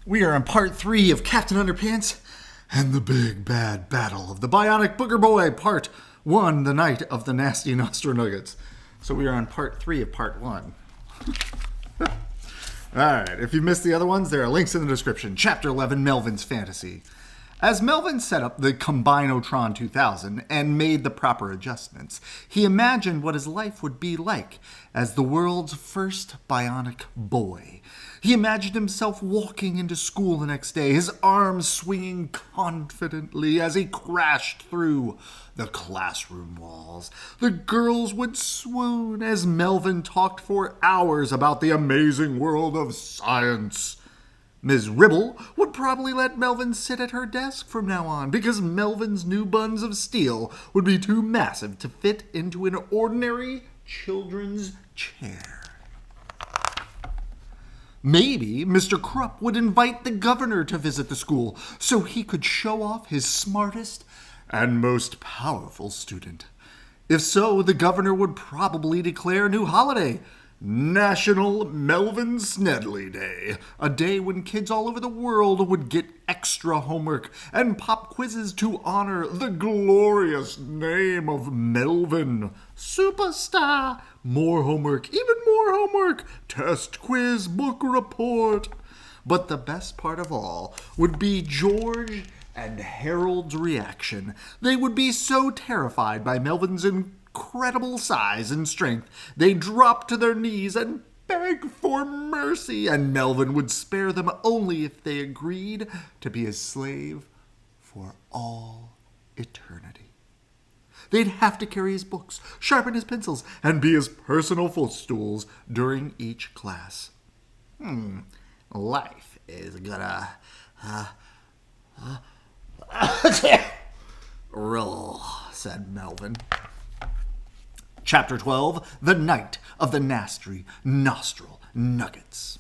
We are on part 3 of Captain Underpants and the big bad battle of the Bionic Booger Boy, part 1, the night of the nasty Nostril nuggets. So we are on part 3 of part 1. Alright, if you missed the other ones, there are links in the description. Chapter 11, Melvin's Fantasy. As Melvin set up the Combinotron 2000 and made the proper adjustments, he imagined what his life would be like as the world's first bionic boy. He imagined himself walking into school the next day, his arms swinging confidently as he crashed through the classroom walls. The girls would swoon as Melvin talked for hours about the amazing world of science. Ms. Ribble would probably let Melvin sit at her desk from now on because Melvin's new buns of steel would be too massive to fit into an ordinary children's chair. Maybe Mr. Krupp would invite the governor to visit the school so he could show off his smartest and most powerful student. If so, the governor would probably declare a new holiday, National Melvin Snedley Day, a day when kids all over the world would get extra homework and pop quizzes to honor the glorious name of Melvin. Superstar! More homework, even more homework, test, quiz, book report. But the best part of all would be George and Harold's reaction. They would be so terrified by Melvin's incredible size and strength, they dropped to their knees and begged for mercy, and Melvin would spare them only if they agreed to be his slave for all eternity. They'd have to carry his books, sharpen his pencils, and be his personal footstools during each class. Life is gonna roll, said Melvin. Chapter 12, The Night of the Nasty Nostril Nuggets.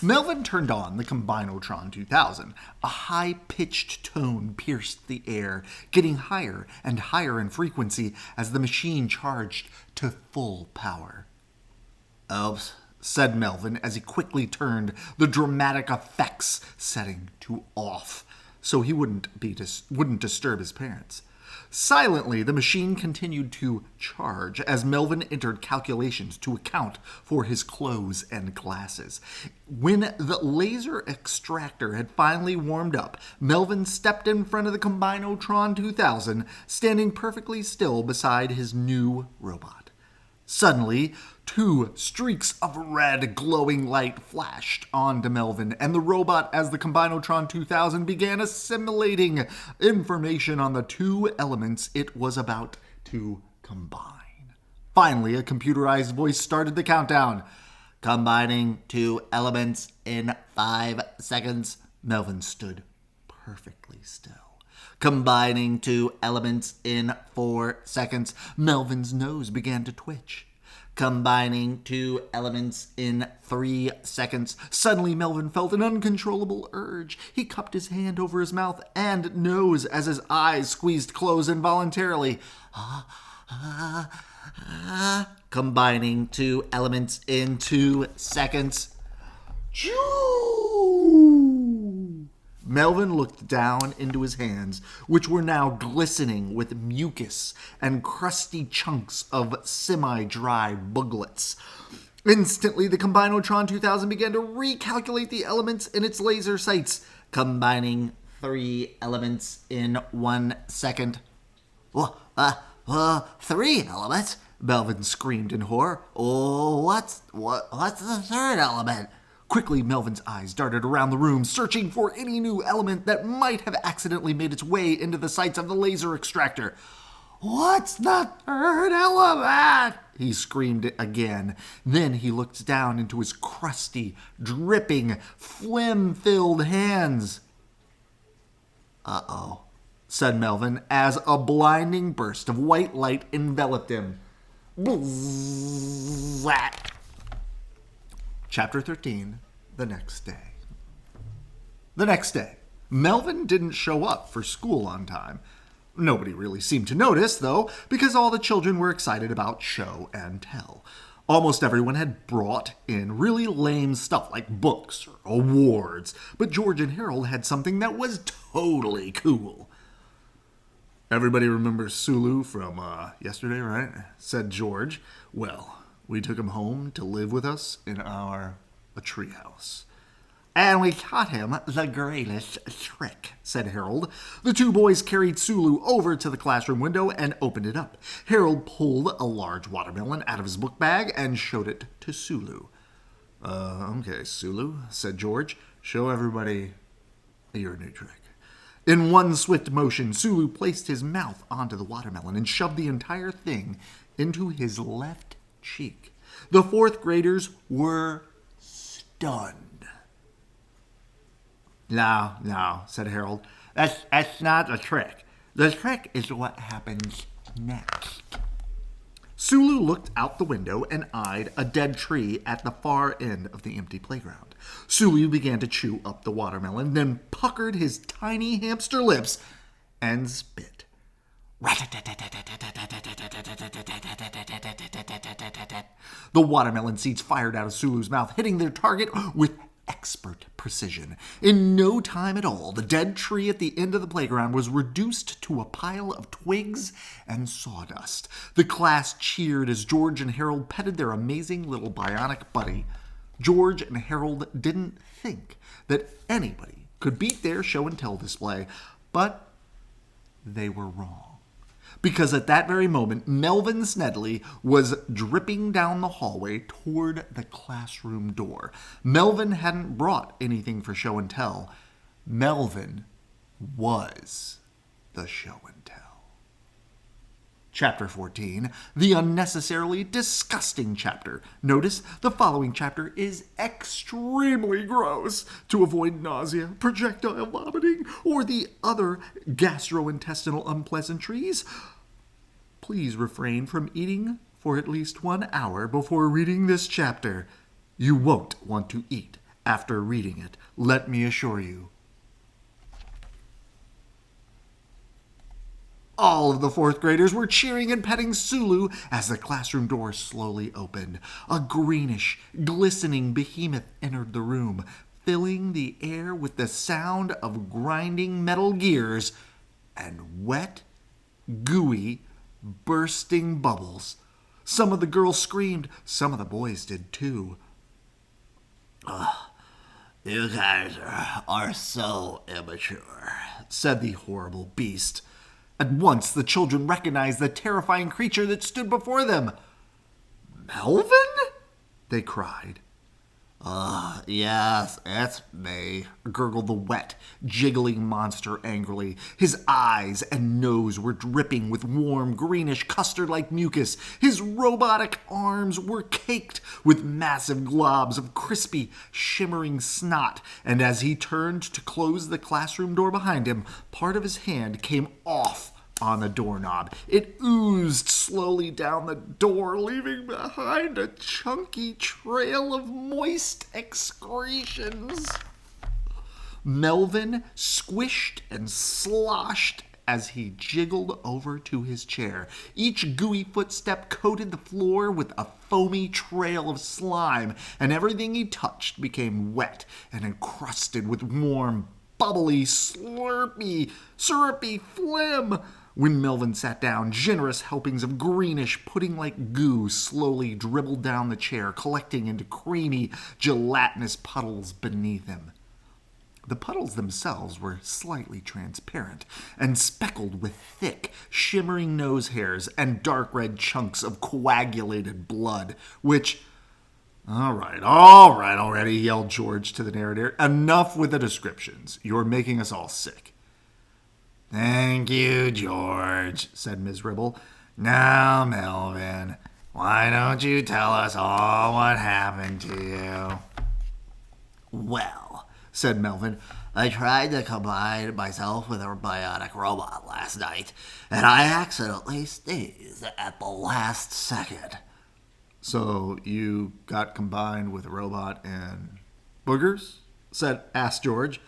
Melvin turned on the Combinotron 2000. A high-pitched tone pierced the air, getting higher and higher in frequency as the machine charged to full power. "Oops," said Melvin as he quickly turned the dramatic effects setting to off so he wouldn't disturb his parents. Silently, the machine continued to charge as Melvin entered calculations to account for his clothes and glasses. When the laser extractor had finally warmed up, Melvin stepped in front of the Combinotron 2000, standing perfectly still beside his new robot. Suddenly, 2 streaks of red glowing light flashed onto Melvin and the robot as the Combinotron 2000 began assimilating information on the 2 elements it was about to combine. Finally, a computerized voice started the countdown. "Combining 2 elements in 5 seconds. Melvin stood perfectly still. "Combining 2 elements in 4 seconds. Melvin's nose began to twitch. "Combining 2 elements in 3 seconds. Suddenly, Melvin felt an uncontrollable urge. He cupped his hand over his mouth and nose as his eyes squeezed closed involuntarily. Combining 2 elements in 2 seconds. Melvin looked down into his hands, which were now glistening with mucus and crusty chunks of semi-dry booglets. Instantly, the Combinotron 2000 began to recalculate the elements in its laser sights, combining 3 elements in 1 second. 3 elements? Melvin screamed in horror. "Oh, what's the 3rd element?" Quickly, Melvin's eyes darted around the room, searching for any new element that might have accidentally made its way into the sights of the laser extractor. "What's the 3rd element?" he screamed again. Then he looked down into his crusty, dripping, phlegm-filled hands. "Uh-oh," said Melvin as a blinding burst of white light enveloped him. Bzzzt. Chapter 13, The Next Day. The next day, Melvin didn't show up for school on time. Nobody really seemed to notice, though, because all the children were excited about show and tell. Almost everyone had brought in really lame stuff like books or awards, but George and Harold had something that was totally cool. "Everybody remembers Sulu from yesterday, right?" said George. "Well, we took him home to live with us in our treehouse. And we taught him the greatest trick," said Harold. The two boys carried Sulu over to the classroom window and opened it up. Harold pulled a large watermelon out of his book bag and showed it to Sulu. Okay, Sulu," said George. "Show everybody your new trick." In one swift motion, Sulu placed his mouth onto the watermelon and shoved the entire thing into his left cheek. The fourth graders were stunned. No, said Harold. That's not the trick. The trick is what happens next." Sulu looked out the window and eyed a dead tree at the far end of the empty playground. Sulu began to chew up the watermelon, then puckered his tiny hamster lips and spit. The watermelon seeds fired out of Sulu's mouth, hitting their target with expert precision. In no time at all, the dead tree at the end of the playground was reduced to a pile of twigs and sawdust. The class cheered as George and Harold petted their amazing little bionic buddy. George and Harold didn't think that anybody could beat their show and tell display, but they were wrong. Because at that very moment, Melvin Snedley was dripping down the hallway toward the classroom door. Melvin hadn't brought anything for show and tell. Melvin was the show and tell. Chapter 14, the unnecessarily disgusting chapter. Notice the following chapter is extremely gross. To avoid nausea, projectile vomiting, or the other gastrointestinal unpleasantries, please refrain from eating for at least 1 hour before reading this chapter. You won't want to eat after reading it, let me assure you. All of the fourth graders were cheering and petting Sulu as the classroom door slowly opened. A greenish, glistening behemoth entered the room, filling the air with the sound of grinding metal gears and wet, gooey, bursting bubbles. Some of the girls screamed. Some of the boys did too. "You guys are so immature," said the horrible beast. At once, the children recognized the terrifying creature that stood before them. "Melvin?" they cried. Yes, it's me," gurgled the wet, jiggling monster angrily. His eyes and nose were dripping with warm, greenish, custard-like mucus. His robotic arms were caked with massive globs of crispy, shimmering snot, and as he turned to close the classroom door behind him, part of his hand came off on the doorknob. It oozed slowly down the door, leaving behind a chunky trail of moist excretions. Melvin squished and sloshed as he jiggled over to his chair. Each gooey footstep coated the floor with a foamy trail of slime, and everything he touched became wet and encrusted with warm, bubbly, slurpy, syrupy phlegm. When Melvin sat down, generous helpings of greenish, pudding-like goo slowly dribbled down the chair, collecting into creamy, gelatinous puddles beneath him. The puddles themselves were slightly transparent and speckled with thick, shimmering nose hairs and dark red chunks of coagulated blood, which... All right already, yelled George to the narrator. "Enough with the descriptions. You're making us all sick." "Thank you, George," said Ms. Ribble. "Now, Melvin, why don't you tell us all what happened to you?" "Well," said Melvin, "I tried to combine myself with a bionic robot last night, and I accidentally sneezed at the last second." "So you got combined with a robot and boogers?" asked George.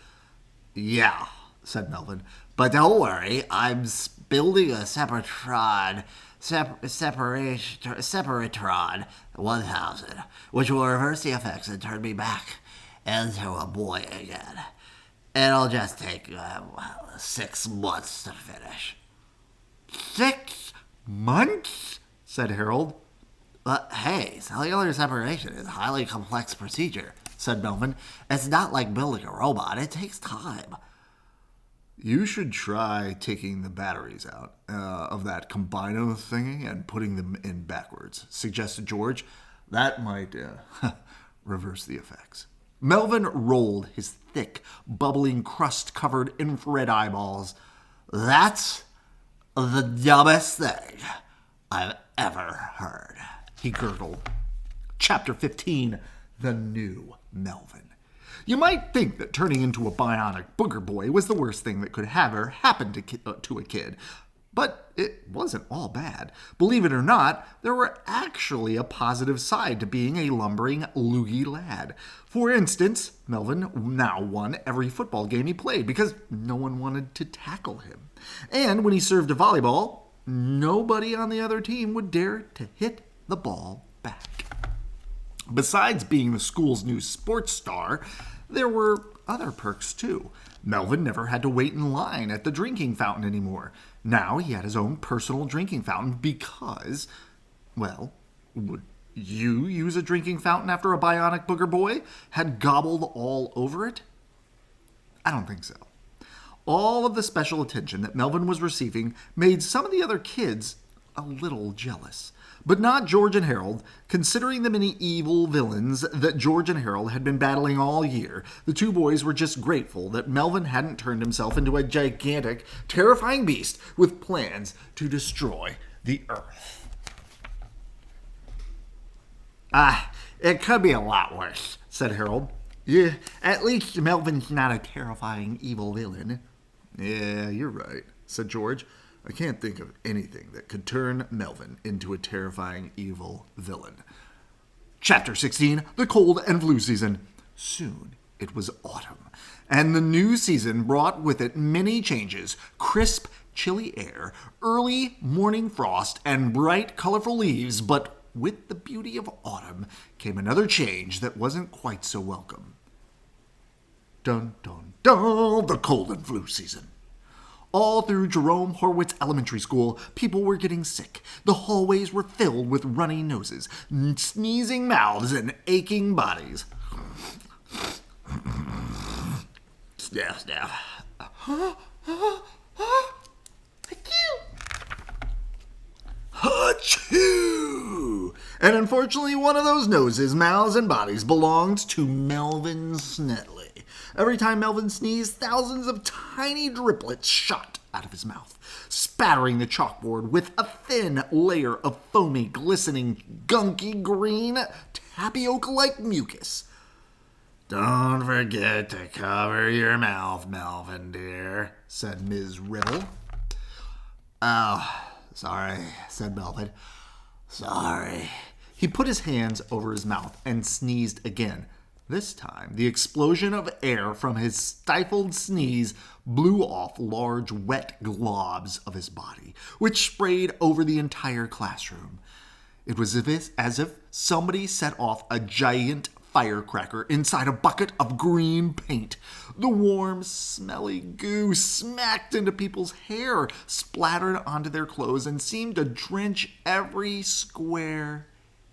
"Yeah," said Melvin. "But don't worry, I'm building a separate Tron Separatron 1000, which will reverse the effects and turn me back into a boy again. It'll just take 6 months to finish. 6 months? Said Harold. But hey, cellular separation is a highly complex procedure, said Melvin. It's not like building a robot. It takes time. You should try taking the batteries out of that combino thingy and putting them in backwards, suggested George. That might reverse the effects. Melvin rolled his thick, bubbling, crust-covered infrared eyeballs. That's the dumbest thing I've ever heard, he gurgled. Chapter 15, The New Melvin. You might think that turning into a Bionic Booger Boy was the worst thing that could ever happen to a kid. But it wasn't all bad. Believe it or not, there were actually a positive side to being a lumbering, loogie lad. For instance, Melvin now won every football game he played because no one wanted to tackle him. And when he served a volleyball, nobody on the other team would dare to hit the ball back. Besides being the school's new sports star, there were other perks too. Melvin never had to wait in line at the drinking fountain anymore. Now he had his own personal drinking fountain because, well, would you use a drinking fountain after a Bionic Booger Boy had gobbled all over it? I don't think so. All of the special attention that Melvin was receiving made some of the other kids a little jealous. But not George and Harold. Considering the many evil villains that George and Harold had been battling all year, the two boys were just grateful that Melvin hadn't turned himself into a gigantic, terrifying beast with plans to destroy the Earth. It could be a lot worse, said Harold. Yeah, at least Melvin's not a terrifying evil villain. Yeah, you're right, said George. I can't think of anything that could turn Melvin into a terrifying evil villain. Chapter 16, The Cold and Flu Season. Soon it was autumn, and the new season brought with it many changes: crisp, chilly air, early morning frost, and bright, colorful leaves. But with the beauty of autumn came another change that wasn't quite so welcome. Dun, dun, dun, the cold and flu season. All through Jerome Horwitz Elementary School, people were getting sick. The hallways were filled with runny noses, sneezing mouths, and aching bodies. Sniff, sniff. Achoo! And unfortunately, one of those noses, mouths, and bodies belonged to Melvin Snetley. Every time Melvin sneezed, thousands of tiny driplets shot out of his mouth, spattering the chalkboard with a thin layer of foamy, glistening, gunky green, tapioca-like mucus. Don't forget to cover your mouth, Melvin, dear, said Ms. Ribble. Oh, sorry, said Melvin. Sorry. He put his hands over his mouth and sneezed again. This time, the explosion of air from his stifled sneeze blew off large, wet globs of his body, which sprayed over the entire classroom. It was as if somebody set off a giant firecracker inside a bucket of green paint. The warm, smelly goo smacked into people's hair, splattered onto their clothes, and seemed to drench every square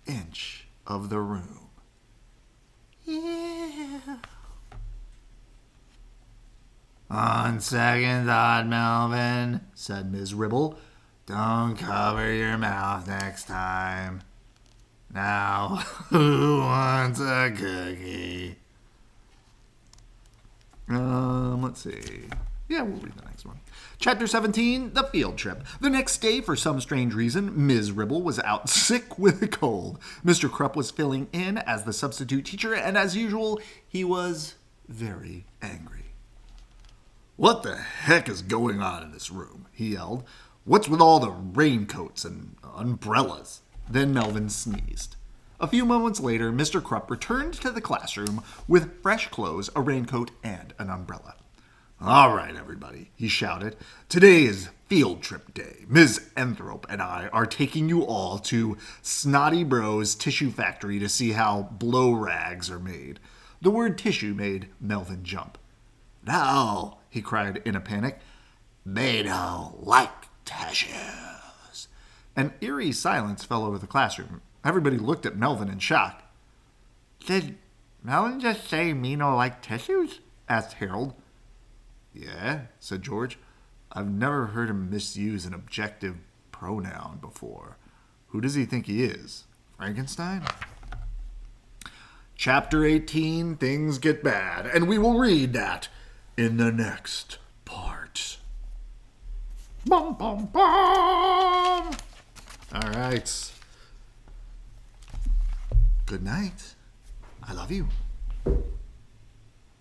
inch of the room. Yeah. On second thought, Melvin, said Ms. Ribble, don't cover your mouth next time. Now, who wants a cookie? Let's see. Yeah, we'll read the next one. Chapter 17, The Field Trip. The next day, for some strange reason, Ms. Ribble was out sick with a cold. Mr. Krupp was filling in as the substitute teacher, and as usual, he was very angry. What the heck is going on in this room? He yelled. What's with all the raincoats and umbrellas? Then Melvin sneezed. A few moments later, Mr. Krupp returned to the classroom with fresh clothes, a raincoat, and an umbrella. All right, everybody, he shouted. Today is field trip day. Ms. Enthrop and I are taking you all to Snotty Bro's tissue factory to see how blow rags are made. The word tissue made Melvin jump. No, He cried in a panic. me no like tissues. An eerie silence fell over the classroom. Everybody looked at Melvin in shock. Did Melvin just say me no like tissues? Asked Harold. Yeah, said George. I've never heard him misuse an objective pronoun before. Who does he think he is? Frankenstein? Chapter 18, Things Get Bad, and we will read that in the next part. Bum, bum, bum! All right. Good night. I love you.